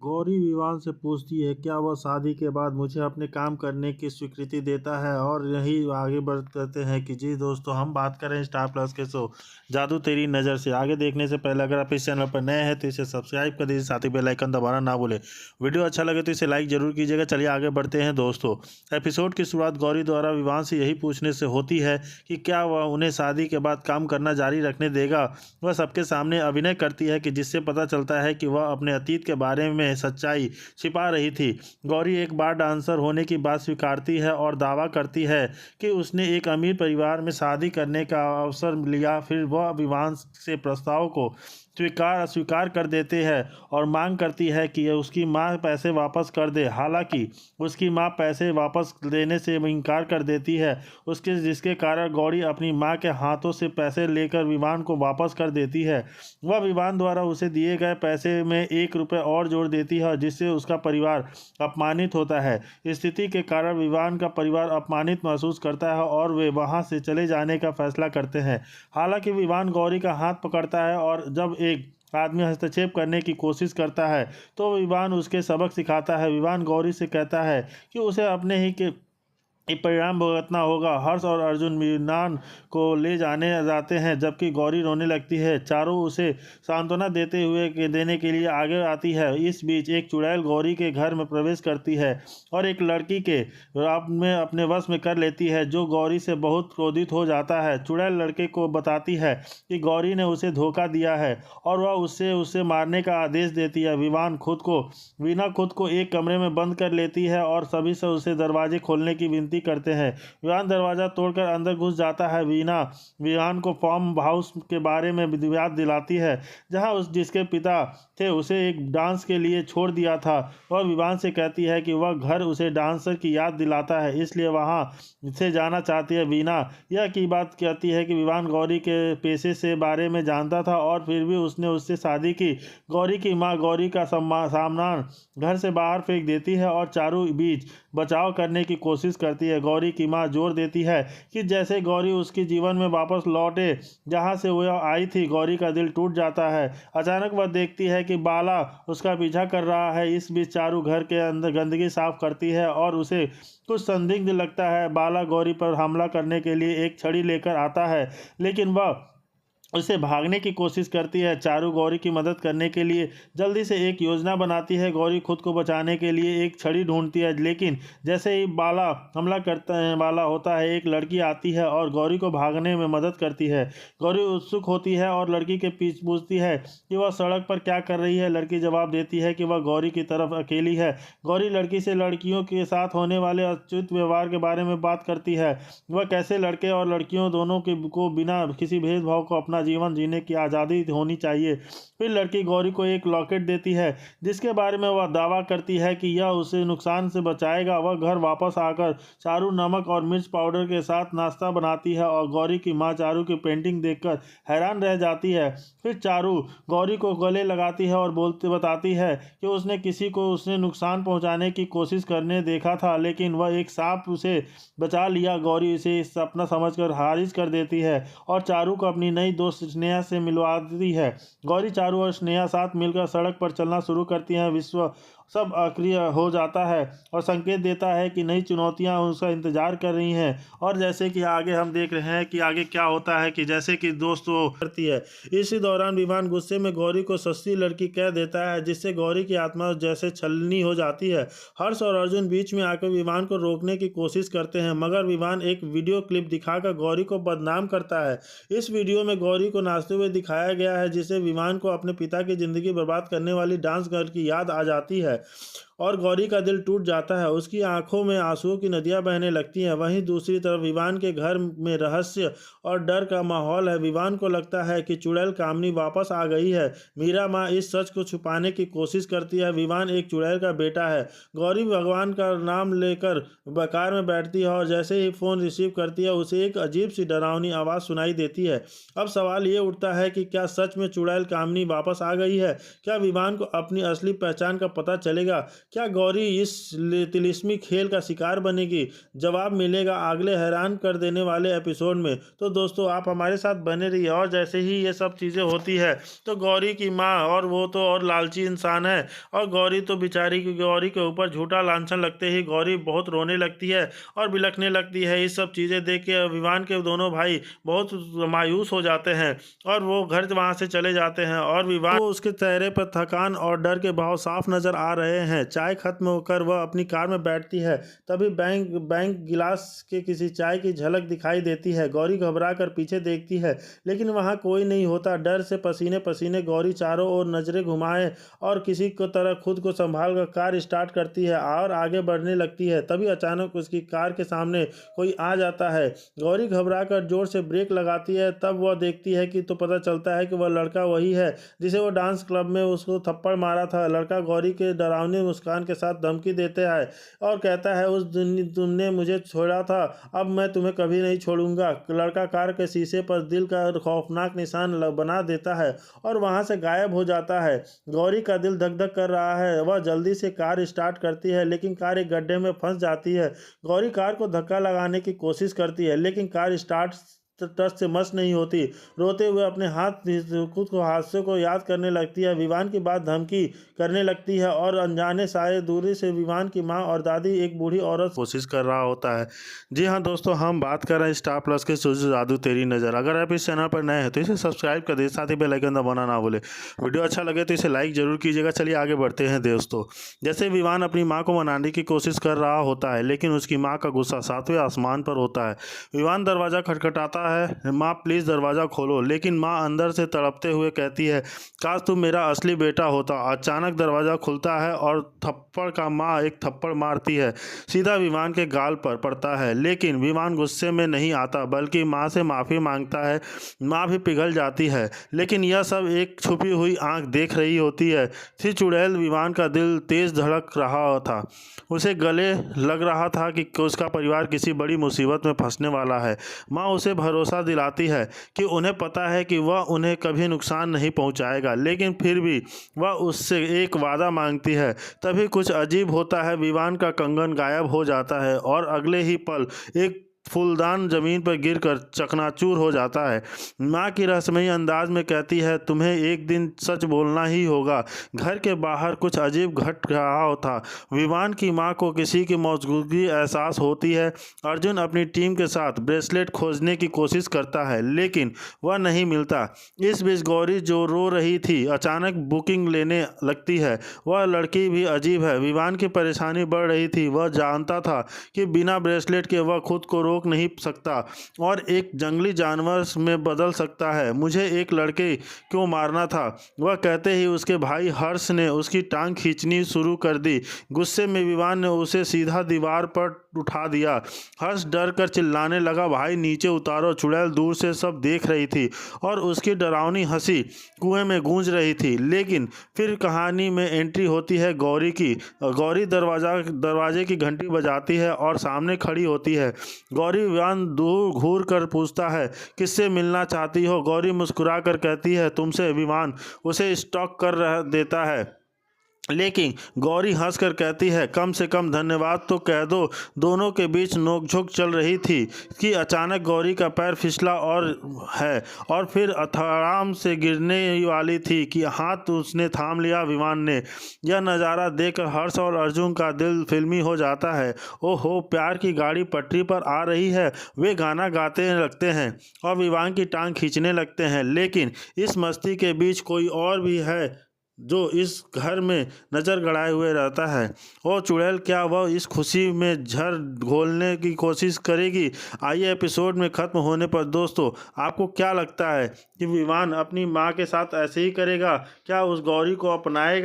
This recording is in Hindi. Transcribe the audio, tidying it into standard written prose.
गौरी विवान से पूछती है क्या वह शादी के बाद मुझे अपने काम करने की स्वीकृति देता है। और यही आगे बढ़ते हैं कि जी दोस्तों, हम बात करें स्टार प्लस के शो जादू तेरी नज़र से। आगे देखने से पहले अगर आप इस चैनल पर नए हैं तो इसे सब्सक्राइब कर दीजिए, साथ ही बेल आइकन दबाना ना भूलें। वीडियो अच्छा लगे तो इसे लाइक जरूर कीजिएगा। चलिए आगे बढ़ते हैं दोस्तों। एपिसोड की शुरुआत गौरी द्वारा विवान से यही पूछने से होती है कि क्या वह उन्हें शादी के बाद काम करना जारी रखने देगा। वह सबके सामने अभिनय करती है कि जिससे पता चलता है कि वह अपने अतीत के बारे में सच्चाई छिपा रही थी। गौरी एक बार डांसर होने की बात स्वीकारती है और दावा करती है कि उसने एक अमीर परिवार में शादी करने का अवसर लिया। फिर वह विवान से प्रस्ताव को स्वीकार कर देते हैं और मांग करती है कि उसकी मां पैसे वापस कर दे। हालांकि उसकी मां पैसे वापस देने से इनकार कर देती है, जिसके कारण गौरी अपनी मां के हाथों से पैसे लेकर विवान को वापस कर देती है। वह विवान द्वारा उसे दिए गए पैसे में 1 रुपये और जोड़ देती है, जिससे उसका परिवार अपमानित होता है। स्थिति के कारण विवान का परिवार अपमानित महसूस करता है और वे वहां से चले जाने का फैसला करते हैं। हालांकि विवान गौरी का हाथ पकड़ता है और जब एक आदमी हस्तक्षेप करने की कोशिश करता है तो विवान उसके सबक सिखाता है। विवान गौरी से कहता है कि उसे अपने ही के परिणाम भुगतना होगा। हर्ष और अर्जुन विवान को ले जाते हैं जबकि गौरी रोने लगती है। चारों उसे सांत्वना देने के लिए आगे आती है। इस बीच एक चुड़ैल गौरी के घर में प्रवेश करती है और एक लड़की के अपने वश में कर लेती है, जो गौरी से बहुत क्रोधित हो जाता है। चुड़ैल लड़के को बताती है कि गौरी ने उसे धोखा दिया है और वह उसे मारने का आदेश देती है। वीना खुद को एक कमरे में बंद कर लेती है और सभी से उसे दरवाजे खोलने की विनती करते हैं। विवान दरवाजा तोड़कर अंदर घुस जाता है। वीना विवान को फार्म हाउस के बारे में याद दिलाती है जहां जिसके पिता थे उसे एक डांस के लिए छोड़ दिया था। वह विवान से कहती है कि वह घर उसे डांसर की याद दिलाता है, इसलिए वहां से जाना चाहती है। वीना यह की बात कहती है कि विवान गौरी के पेशे से बारे में जानता था और फिर भी उसने उससे शादी की। गौरी की मां गौरी का सामान घर से बाहर फेंक देती है और चारों बीच बचाव करने की कोशिश करती है। गौरी की मां जोर देती है कि जैसे गौरी उसके जीवन में वापस लौटे जहां से वह आई थी। गौरी का दिल टूट जाता है। अचानक वह देखती है कि बाला उसका पीछा कर रहा है। इस बीच चारू घर के अंदर गंदगी साफ करती है और उसे कुछ संदिग्ध लगता है। बाला गौरी पर हमला करने के लिए एक छड़ी लेकर आता है, लेकिन वह उसे भागने की कोशिश करती है। चारू गौरी की मदद करने के लिए जल्दी से एक योजना बनाती है। गौरी खुद को बचाने के लिए एक छड़ी ढूंढती है, लेकिन जैसे ही बाला हमला करता है वाला होता है, एक लड़की आती है और गौरी को भागने में मदद करती है। गौरी उत्सुक होती है और लड़की के पीछे पूछती है कि वह सड़क पर क्या कर रही है। लड़की जवाब देती है कि वह गौरी की तरफ अकेली है। गौरी लड़की से लड़कियों के साथ होने वाले अनुचित व्यवहार के बारे में बात करती है। वह कैसे लड़के और लड़कियों दोनों को बिना किसी भेदभाव को अपना जीवन जीने की आज़ादी होनी चाहिए। फिर लड़की गौरी को एक लॉकेट देती है जिसके बारे में वह दावा करती है कि यह उसे नुकसान से बचाएगा। वह घर वापस आकर चारू नमक और मिर्च पाउडर के साथ नाश्ता बनाती है और गौरी की मां चारू की पेंटिंग देखकर हैरान रह जाती है। फिर चारू गौरी को गले लगाती है और बताती है कि उसने किसी को उसने नुकसान पहुंचाने की कोशिश करने देखा था, लेकिन वह एक सांप उसे बचा लिया। गौरी इसे सपना समझकर खारिज कर देती है और चारू को अपनी नई दोस्त स्नेहा से मिलवाती है। गौरी चारू और स्नेहा साथ मिलकर सड़क पर चलना शुरू करती हैं। विश्व सब अक्रिय हो जाता है और संकेत देता है कि नई चुनौतियां उसका इंतजार कर रही हैं। और जैसे कि आगे हम देख रहे हैं कि आगे क्या होता है कि जैसे कि दोस्त वो करती है, इसी दौरान विवान गुस्से में गौरी को सस्ती लड़की कह देता है, जिससे गौरी की आत्मा जैसे छलनी हो जाती है। हर्ष और अर्जुन बीच में आकर विवान को रोकने की कोशिश करते हैं, मगर विवान एक वीडियो क्लिप दिखाकर गौरी को बदनाम करता है। इस वीडियो में गौरी को नाचते हुए दिखाया गया है, जिससे विवान को अपने पिता की जिंदगी बर्बाद करने वाली डांस गर्ल की याद आ जाती है और गौरी का दिल टूट जाता है। उसकी आंखों में आंसुओं की नदियां बहने लगती हैं। वहीं दूसरी तरफ विवान के घर में रहस्य और डर का माहौल है। विवान को लगता है कि चुड़ैल कामनी वापस आ गई है। मीरा माँ इस सच को छुपाने की कोशिश करती है। विवान एक चुड़ैल का बेटा है। गौरी भगवान का नाम लेकर कार में बैठती है और जैसे ही फोन रिसीव करती है उसे एक अजीब सी डरावनी आवाज़ सुनाई देती है। अब सवाल ये उठता है कि क्या सच में चुड़ैल कामनी वापस आ गई है? क्या विवान को अपनी असली पहचान का पता चलेगा? क्या गौरी इस तिलिस्मी खेल का शिकार बनेगी? जवाब मिलेगा अगले हैरान कर देने वाले एपिसोड में। तो दोस्तों आप हमारे साथ बने रहिए। और जैसे ही ये सब चीज़ें होती है तो गौरी की माँ, और वो तो और लालची इंसान है, और गौरी तो बेचारी की गौरी के ऊपर झूठा लांछन लगते ही गौरी बहुत रोने लगती है और बिलखने लगती है। इस सब चीज़ें देख के विवान के दोनों भाई बहुत मायूस हो जाते हैं और वो घर वहाँ से चले जाते हैं। और विवान को उसके चेहरे पर थकान और डर के भाव साफ नजर आ रहे हैं। चाय खत्म होकर वह अपनी कार में बैठती है, तभी बैंक गिलास के किसी चाय की झलक दिखाई देती है। गौरी घबरा कर पीछे देखती है, लेकिन वहाँ कोई नहीं होता। डर से पसीने पसीने गौरी चारों ओर नजरें घुमाए और किसी को तरह खुद को संभाल कर कार स्टार्ट करती है और आगे बढ़ने लगती है। तभी अचानक उसकी कार के सामने कोई आ जाता है। गौरी घबरा कर जोर से ब्रेक लगाती है। तब वह देखती है कि तो पता चलता है कि वह लड़का वही है जिसे वो डांस क्लब में उसको थप्पड़ मारा था। लड़का गौरी के डरावनी मुस्कान के साथ धमकी देते है और कहता है, उस दिन तुमने मुझे छोड़ा था, अब मैं तुम्हें कभी नहीं छोड़ूंगा। लड़का कार के शीशे पर दिल का खौफनाक निशान बना देता है और वहां से गायब हो जाता है। गौरी का दिल धक धक कर रहा है। वह जल्दी से कार स्टार्ट करती है, लेकिन कार एक गड्ढे में फंस जाती है। गौरी कार को धक्का लगाने की कोशिश करती है, लेकिन कार स्टार्ट टस से मस नहीं होती। रोते हुए अपने खुद को हादसे को याद करने लगती है। विवान की बात धमकी करने लगती है और अनजाने साए दूरी से विवान की माँ और दादी एक बूढ़ी औरत कोशिश कर रहा होता है। जी हाँ दोस्तों, हम बात कर रहे हैं स्टार प्लस के शो जादू तेरी नज़र। अगर आप इस चैनल पर नए हैं तो इसे सब्सक्राइब कर दे, साथ ही बेल आइकन दबाना ना भूले। वीडियो अच्छा लगे तो इसे लाइक जरूर कीजिएगा। चलिए आगे बढ़ते हैं दोस्तों। जैसे विवान अपनी माँ को मनाने की कोशिश कर रहा होता है, लेकिन उसकी माँ का गुस्सा 7वें आसमान पर होता है। विवान दरवाज़ा खटखटाता है, माँ प्लीज़ दरवाज़ा खोलो, लेकिन माँ अंदर से तड़पते हुए कहती है, काश तुम मेरा असली बेटा होता। अचानक दरवाज़ा खुलता है और थप्पड़ का माँ एक थप्पड़ मारती है, सीधा विवान के गाल पर पड़ता है। लेकिन विवान गुस्से में नहीं आता, बल्कि माँ से माफ़ी मांगता है। माँ भी पिघल जाती है, लेकिन यह सब एक छुपी हुई आंख देख रही होती है। थी चुड़ैल विवान का दिल तेज धड़क रहा था। उसे गले लग रहा था कि उसका परिवार किसी बड़ी मुसीबत में फंसने वाला है। माँ उसे भरोसा दिलाती है कि उन्हें पता है कि वह उन्हें कभी नुकसान नहीं पहुंचाएगा, लेकिन फिर भी वह उससे एक वादा मांगती है। तभी कुछ अजीब होता है, विवान का कंगन गायब हो जाता है और अगले ही पल एक फूलदान जमीन पर गिरकर चकनाचूर हो जाता है। माँ की रहस्यमयी अंदाज में कहती है, तुम्हें एक दिन सच बोलना ही होगा। घर के बाहर कुछ अजीब घट रहा था। विवान की माँ को किसी की मौजूदगी एहसास होती है। अर्जुन अपनी टीम के साथ ब्रेसलेट खोजने की कोशिश करता है, लेकिन वह नहीं मिलता। इस बीच गौरी जो रो रही थी अचानक बुकिंग लेने लगती है। वह लड़की भी अजीब है। विवान की परेशानी बढ़ रही थी। वह जानता था कि बिना ब्रेसलेट के वह खुद को रोक नहीं सकता और एक जंगली जानवर में बदल सकता है। मुझे एक लड़के क्यों मारना था, वह कहते ही उसके भाई हर्ष ने उसकी टांग खींचनी शुरू कर दी। गुस्से में विवान ने उसे सीधा दीवार पर उठा दिया। हर्ष डर कर चिल्लाने लगा, भाई नीचे उतारो। चुड़ैल दूर से सब देख रही थी और उसकी डरावनी हंसी कुएं में गूंज रही थी। लेकिन फिर कहानी में एंट्री होती है गौरी की। गौरी दरवाजे की घंटी बजाती है और सामने खड़ी होती है। गौरी विवान दूर घूर कर पूछता है, किससे मिलना चाहती हो? गौरी मुस्कुरा कर कहती है, तुमसे। विवान उसे स्टॉक कर देता है, लेकिन गौरी हंसकर कहती है, कम से कम धन्यवाद तो कह दो। दोनों के बीच नोकझोंक चल रही थी कि अचानक गौरी का पैर फिसला और फिर आराम से गिरने वाली थी कि हाथ उसने थाम लिया विवान ने। यह नज़ारा देखकर हर्ष और अर्जुन का दिल फिल्मी हो जाता है। ओहो, प्यार की गाड़ी पटरी पर आ रही है। वे गाना गाते लगते हैं और विवान की टांग खींचने लगते हैं। लेकिन इस मस्ती के बीच कोई और भी है जो इस घर में नज़र गड़ाए हुए रहता है। और चुड़ैल, क्या वह इस खुशी में झर घोलने की कोशिश करेगी? आइए एपिसोड में ख़त्म होने पर दोस्तों आपको क्या लगता है कि विवान अपनी माँ के साथ ऐसे ही करेगा? क्या उस गौरी को अपनाएगा?